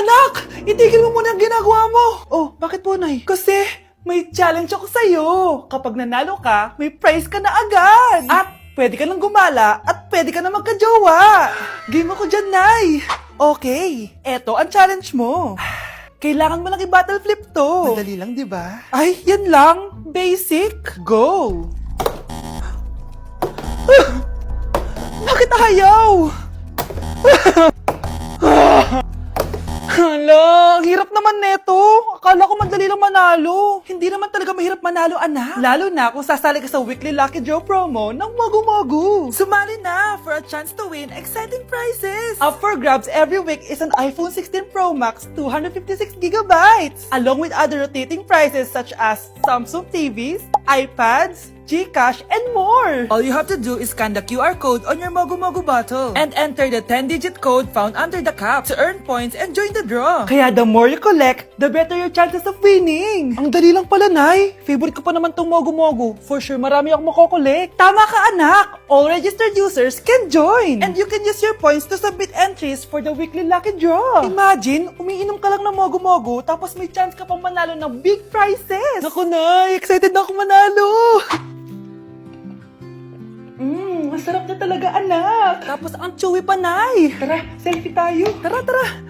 Anak! Itigil mo muna ang ginagawa mo! Oh, bakit po, Nay? Kasi may challenge ako sa'yo. Kapag nanalo ka, may prize ka na agad. At pwede ka nang gumala at pwede ka na magka-jowa. Game ako dyan, Nay. Okay, eto ang challenge mo. Kailangan mo lang i-battle flip to. Madali lang, di ba? Ay, yan lang. Basic. Go! Bakit ayaw? Hala, ang hirap naman neto. Akala ko madali lang manalo. Hindi naman talaga mahirap manalo, anak. Lalo na kung sasali ka sa weekly Lucky Draw promo ng Mogu Mogu. Sumali na for a chance to win exciting prizes. Up for grabs every week is an iPhone 16 Pro Max 256GB, along with other rotating prizes such as Samsung TVs, iPads, GCash, and more! All you have to do is scan the QR code on your Mogu Mogu bottle and enter the 10-digit code found under the cap to earn points and join the draw. Kaya the more you collect, the better your chances of winning. Ang dali lang pala, Nay. Favorite ko pa naman tong Mogu Mogu. For sure, marami akong makokolek. Tama ka, anak! All registered users can join! And you can use your points to submit entries for the weekly Lucky Draw. Imagine, umiinom ka lang ng Mogu Mogu tapos may chance ka pang manalo ng big prizes. Naku, Nay! Excited na ako manalo! Masarap na talaga, anak. Tapos ang chewy pa, Nay. Tara, selfie tayo. Tara, tara.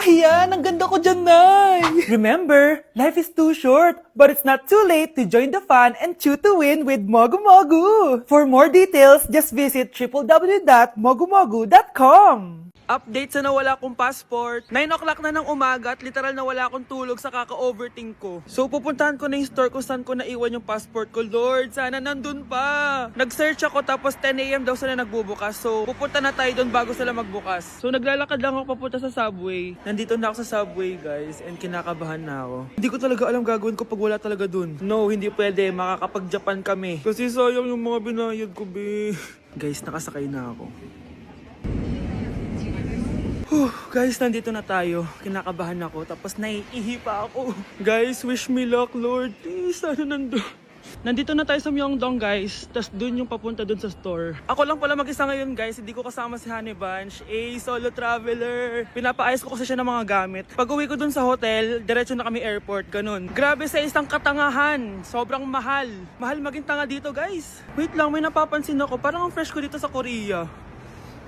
Ayan, ang ganda ko dyan, Nay. Remember, life is too short, but it's not too late to join the fun and chew to win with Mogu Mogu. For more details, just visit www.mogumogu.com. Update sa nawala kong passport. 9 o'clock na ng umaga at literal na wala akong tulog sa kaka-overthink ko. So pupuntahan ko na yung store kung saan ko naiwan yung passport ko. Lord, sana nandun pa. Nag-search ako tapos 10 a.m. daw sila nagbubukas. So pupunta na tayo doon bago sila magbukas. So naglalakad lang ako papunta sa subway. Nandito na ako sa subway, guys, and kinakabahan na ako. Hindi ko talaga alam gagawin ko pag wala talaga dun. No, hindi pwede. Makakapag-Japan kami. Kasi sayang yung mga binayad ko, be. Guys, nakasakay na ako. Guys, nandito na tayo. Kinakabahan ako. Tapos naiihi pa ako. Guys, wish me luck, Lord. Please, sana nandun. Nandito na tayo sa Myeongdong, guys. Tapos dun yung papunta dun sa store. Ako lang pala mag-isa ngayon, guys. Hindi ko kasama si Honey Bunch. Solo traveler. Pinapaayos ko kasi siya ng mga gamit. Pag uwi ko dun sa hotel, diretso na kami airport. Ganun. Grabe sa isang katangahan. Sobrang mahal. Mahal maging tanga dito, guys. Wait lang, may napapansin ako. Parang ang fresh ko dito sa Korea.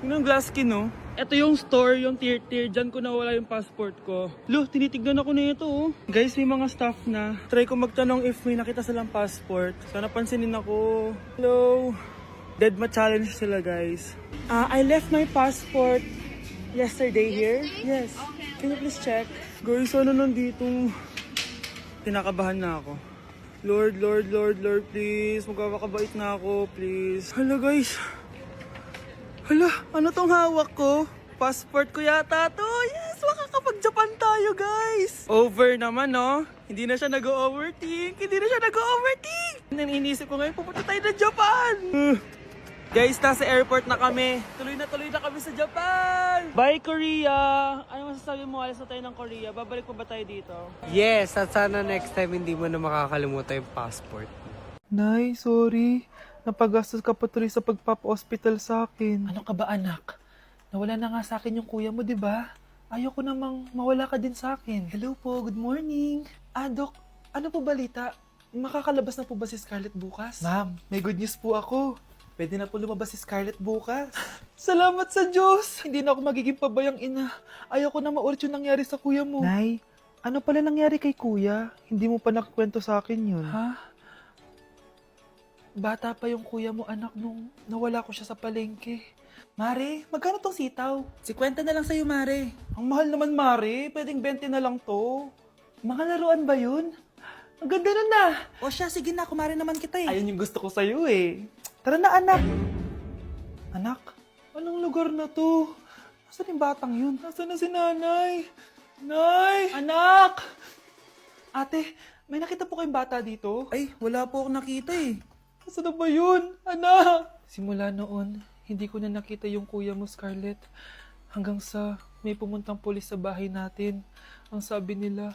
Yung glass skin, no? Ito yung store, yung tier-tier. Diyan ko nawala yung passport ko. Lo, tinitignan ako na ito, oh. Guys, may mga staff na. Try ko magtanong if may nakita silang passport. Sana pansinin ako. Hello? Deadma challenge sila, guys. I left my passport yesterday here. Yes. Can you please check? Guys, ano nandito? Tinakabahan na ako. Lord, Lord, Lord, Lord, please. Magkakabait na ako, please. Hala, guys. Hala, ano tong hawak ko? Passport ko yata to. Yes, makakapag-Japan tayo, guys. Over naman, no? Hindi na siya nag-overthink. Hindi na siya nag-overthink. Inisip ko ngayon, pupunta tayo ng Japan. Guys, nasa airport na kami. Tuloy na kami sa Japan. Bye, Korea. Ano masasabi mo? Alis na tayo ng Korea. Babalik pa ba tayo dito? Yes, at sana next time hindi mo na makakalimutan yung passport. Nay, sorry. Napagastos ka pa tuloy sa pagpapa-hospital sa akin. Ano ka ba, anak? Nawala na nga sa akin yung kuya mo, di ba? Ayoko namang mawala ka din sa akin. Hello po, good morning. Dok, ano po balita? Makakalabas na po ba si Scarlett bukas? Ma'am, may good news po ako. Pwede na po lumabas si Scarlett bukas. Salamat sa Diyos! Hindi na ako magiging pabayang ina. Ayoko na maulit yung nangyari sa kuya mo. Nay, ano pala nangyari kay kuya? Hindi mo pa nakakwento sa akin yun. Ha? Bata pa yung kuya mo, anak, nung nawala ko siya sa palengke. Mare, magkano tong sitaw? 50 na lang sa'yo, Mare. Ang mahal naman, Mare. Pwedeng 20 na lang to. Mga laruan ba yun? Ang ganda nun na. O siya, sige na, kumare naman kita eh. Ayun yung gusto ko sa'yo eh. Tara na, anak. Anak, anong lugar na to? Nasaan yung batang yun? Nasaan na si nanay? Nay! Anak! Ate, may nakita po kayong bata dito? Ay, wala po akong nakita eh. Nasaan na ba yun? Anak! Simula noon, hindi ko na nakita yung kuya mo, Scarlett. Hanggang sa may pumuntang pulis sa bahay natin. Ang sabi nila,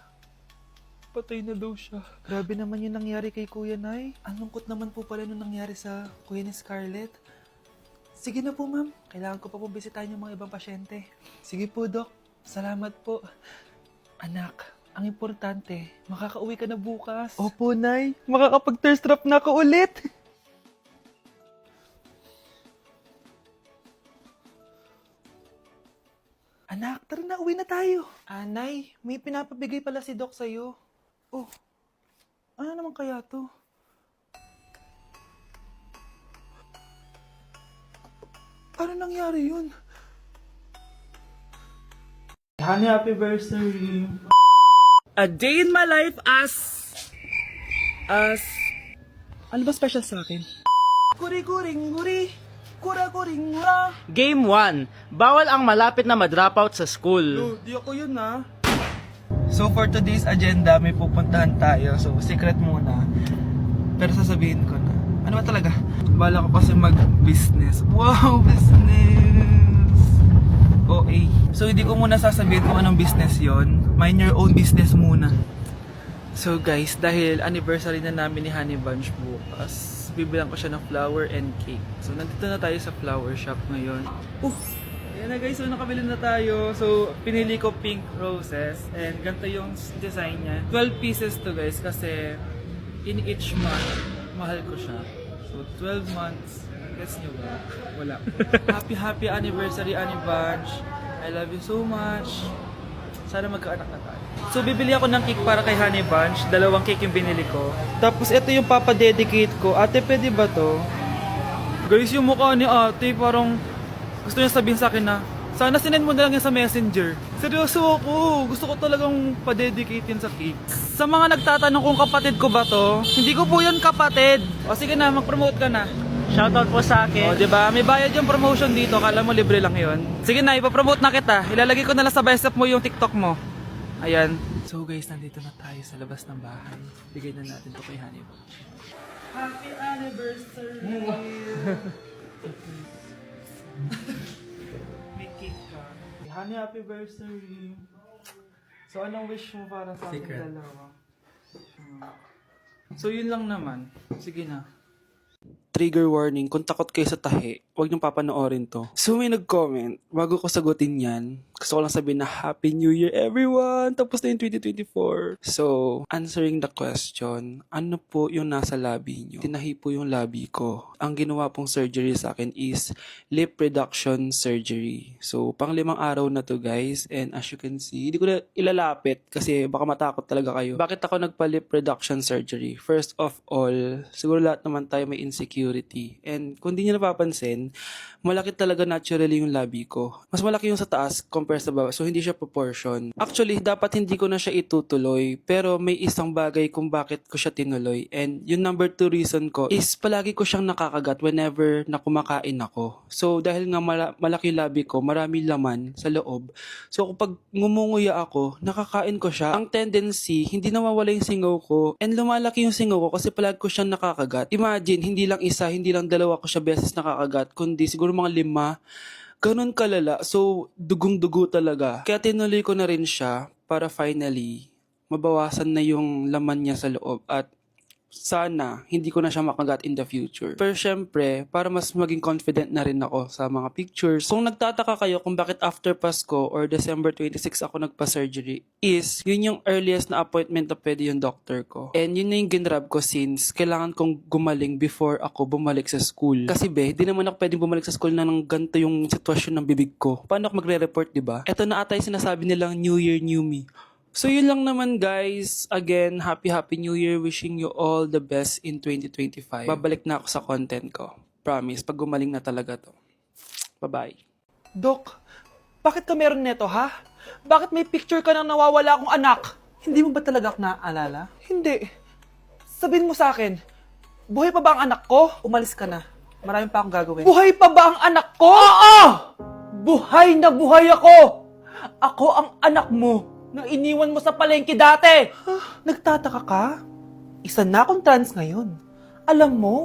patay na daw siya. Grabe naman yung nangyari kay Kuya Nay. Ang lungkot naman po pala nung nangyari sa kuya ni Scarlett. Sige na po, ma'am. Kailangan ko pa po bisitahin yung mga ibang pasyente. Sige po, Dok. Salamat po. Anak, ang importante, makakauwi ka na bukas. Opo, Nay. Makakapag-thirst trap na ako ulit. Anak, tara na, uwi na tayo. Nay, may pinapabigay pala si Doc sa'yo. Oh, ano naman kaya to? Paano nangyari yun? Honey, happy birthday. A day in my life as... Ano ba special sa akin? Kuri-kuring guri, kura-kuring gura. Game 1. Bawal ang malapit na ma-dropout sa school. Di ako yun na. So for today's agenda, may pupuntahan tayo. So secret muna. Pero sasabihin ko na. Ano ba talaga? Bala ko kasi mag-business. Wow, business! OA. So hindi ko muna sasabihin kung anong business yon. Mind your own business muna. So guys, dahil anniversary na namin ni Honey Bunch bukas, bibilang ko siya ng flower and cake. So nandito na tayo sa flower shop ngayon. Ayan na guys, so nakabili na tayo. So pinili ko pink roses and ganito yung design niya. 12 pieces to guys kasi in each month, mahal ko siya. So 12 months, gets nyo ba? Wala. Happy anniversary Honey Bunch. I love you so much. Sana magkaanak na tayo. So bibili ako ng cake para kay Honey Bunch. 2 cake yung binili ko. Tapos ito yung papadedicate ko. Ate, pwede ba to? Guys, yung mukha ni ate parang gusto niya sabihin sa akin na sana sinend mo na lang yan sa messenger. Seryoso ako. Gusto ko talagang padedicate yun sa cake. Sa mga nagtatanong kung kapatid ko ba to, hindi ko po yun kapatid. O sige na, mag-promote ka na. Shoutout po sa O akin. diba, may bayad yung promotion dito. Kala mo libre lang yun. Sige na, ipapromote na kita. Ilalagay ko na lang sa bicep mo yung TikTok mo. Ayan. So guys, nandito na tayo sa labas ng bahay. Bigay na natin to kay Honey Bunch. Happy anniversary! May cake ka. Honey, happy birthday! So anong wish mo para sa ating dalawa? So yun lang naman. Sige na. Trigger warning, kung takot kayo sa tahi, huwag niyong papanoorin to. So may nag-comment, bago ko sagutin yan, gusto ko lang sabihin na Happy New Year everyone! Tapos na yung 2024. So, answering the question, ano po yung nasa labi niyo? Tinahi po yung labi ko. Ang ginawa pong surgery sa akin is lip reduction surgery. So, pang 5 araw na to guys, and as you can see, hindi ko na ilalapit kasi baka matakot talaga kayo. Bakit ako nagpa-lip reduction surgery? First of all, siguro lahat naman tayo may insecurity. And kung di nyo napapansin, malaki talaga naturally yung labi ko. Mas malaki yung sa taas compare sa baba. So, hindi siya proportion. Actually, dapat hindi ko na siya itutuloy. Pero may isang bagay kung bakit ko siya tinuloy. And yung number 2 reason ko is palagi ko siyang nakakagat whenever na kumakain ako. So, dahil nga malaki yung labi ko, marami laman sa loob. So, kapag ngumunguya ako, nakakain ko siya. Ang tendency, hindi nawawala yung singaw ko. And lumalaki yung singaw ko kasi palagi ko siyang nakakagat. Imagine, hindi lang isa, hindi lang 2 ko siya beses nakakagat, kundi siguro mga 5. Ganun kalala. So, dugong-dugo talaga. Kaya tinuloy ko na rin siya para finally mabawasan na yung laman niya sa loob at sana hindi ko na siya makagat in the future. Pero syempre, para mas maging confident na rin ako sa mga pictures. Kung nagtataka kayo kung bakit after Pasko or December 26 ako nagpa-surgery, is yun yung earliest na appointment na pwede yung doctor ko. And yun na yung ginrab ko since kailangan kong gumaling before ako bumalik sa school. Kasi di naman ako pwedeng bumalik sa school na nang ganito yung sitwasyon ng bibig ko. Paano ako magre-report, diba? Ito na ata yung sinasabi nilang New Year, New Me. So yun lang naman guys. Again, happy New Year. Wishing you all the best in 2025. Babalik na ako sa content ko. Promise, pag gumaling na talaga to. Bye-bye. Dok, bakit ka meron neto ha? Bakit may picture ka nang nawawala akong anak? Hindi mo ba talaga ako naaalala? Hindi. Sabihin mo sa akin, buhay pa ba ang anak ko? Umalis ka na. Marami pa akong gagawin. Buhay pa ba ang anak ko? Oo! Buhay na buhay ako! Ako ang anak mo na iniwan mo sa palengke dati. Nagtataka ka? Isa na akong trans ngayon. Alam mo,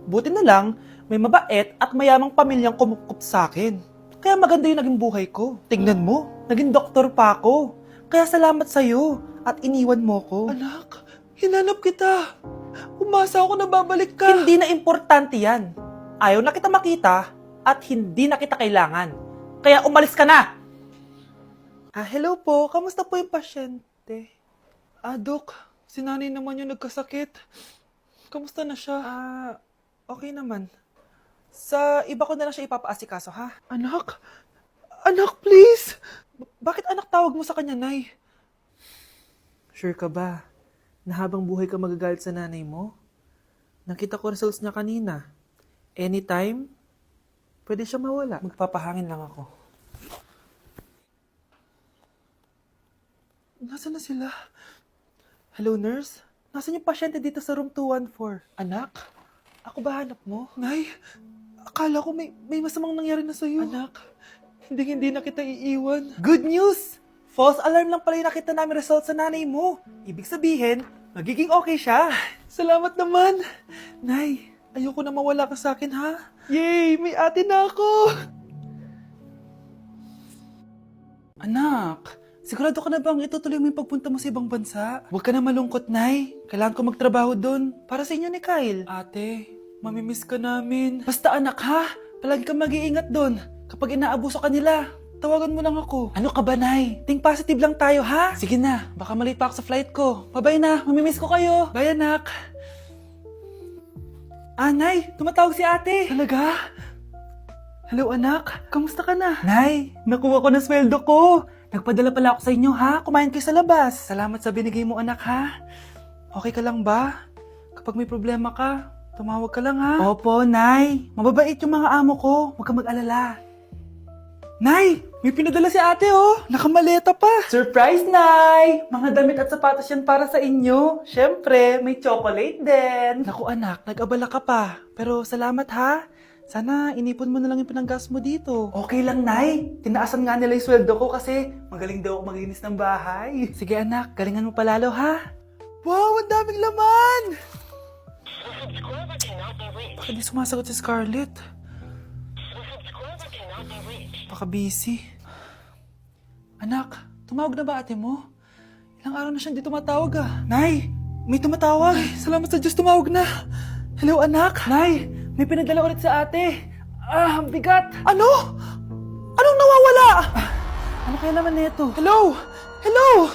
buti na lang may mabait at mayamang pamilyang kumukup sa akin. Kaya maganda yung naging buhay ko. Tingnan mo, naging doktor pa ako. Kaya salamat sa'yo at iniwan mo ko. Anak, hinanap kita. Umasa ako na babalik ka. Hindi na importante yan. Ayaw na kita makita, at hindi na kita kailangan. Kaya umalis ka na! Hello po. Kamusta po yung pasyente? Dok, si nanay naman yung nagkasakit. Kamusta na siya? Okay naman. Sa iba ko na lang siya ipapaasikaso, ha? Anak? Anak, please! Bakit anak tawag mo sa kanya, Nay? Sure ka ba na habang buhay ka magagalit sa nanay mo? Nakita ko results niya kanina. Anytime, pwede siya mawala. Magpapahangin lang ako. Nasaan na sila? Hello, nurse? Nasaan yung pasyente dito sa room 214? Anak? Ako ba hanap mo? Nay, akala ko may masamang nangyari na sa'yo. Anak, hindi na kita iiwan. Good news! False alarm lang pala yung nakita namin result sa nanay mo. Ibig sabihin, magiging okay siya. Salamat naman. Nay, ayoko na mawala ka sa akin, ha? Yay! May ate na ako! Anak, sigurado ka na bang itutuloy mo yung pagpunta mo sa ibang bansa? Huwag ka na malungkot, Nay. Kailangan ko magtrabaho doon. Para sa inyo ni Kyle. Ate, mamimiss ka namin. Basta anak, ha? Palagi kang mag-iingat doon. Kapag inaabuso ka nila, tawagan mo lang ako. Ano ka ba, Nay? Think positive lang tayo, ha? Sige na, baka malate pa ako sa flight ko. Bye-bye na, mamimiss ko kayo. Bye, anak. Nay, tumatawag si ate. Talaga? Hello, anak. Kamusta ka na? Nay, nakuha ko na sweldo ko. Nagpadala pala ako sa inyo, ha? Kumain kayo sa labas. Salamat sa binigay mo, anak, ha? Okay ka lang ba? Kapag may problema ka, tumawag ka lang, ha? Opo, Nay. Mababait yung mga amo ko. Huwag kang mag-alala. Nay, may pinadala si ate, oh. Nakamaleta pa. Surprise, Nay! Mga damit at sapatos yan para sa inyo. Siyempre, may chocolate din. Naku, anak, nag-abala ka pa. Pero salamat, ha? Sana inipon mo na lang yung pinanggas mo dito. Okay lang, Nay. Tinaasan nga nila yung sweldo ko kasi magaling daw ako maglinis ng bahay. Sige, anak. Galingan mo palalo, ha? Wow, ang daming laman! Bakit di sumasagot si Scarlett? Baka busy. Anak, tumawag na ba ate mo? Ilang araw na siyang di tumatawag, Nay, may tumatawag. Ay, salamat sa Diyos, tumawag na. Hello, anak. Nay, may pinadala ulit sa ate. Ang bigat. Ano? Anong nawawala? Ano kaya naman nito? Hello? Hello?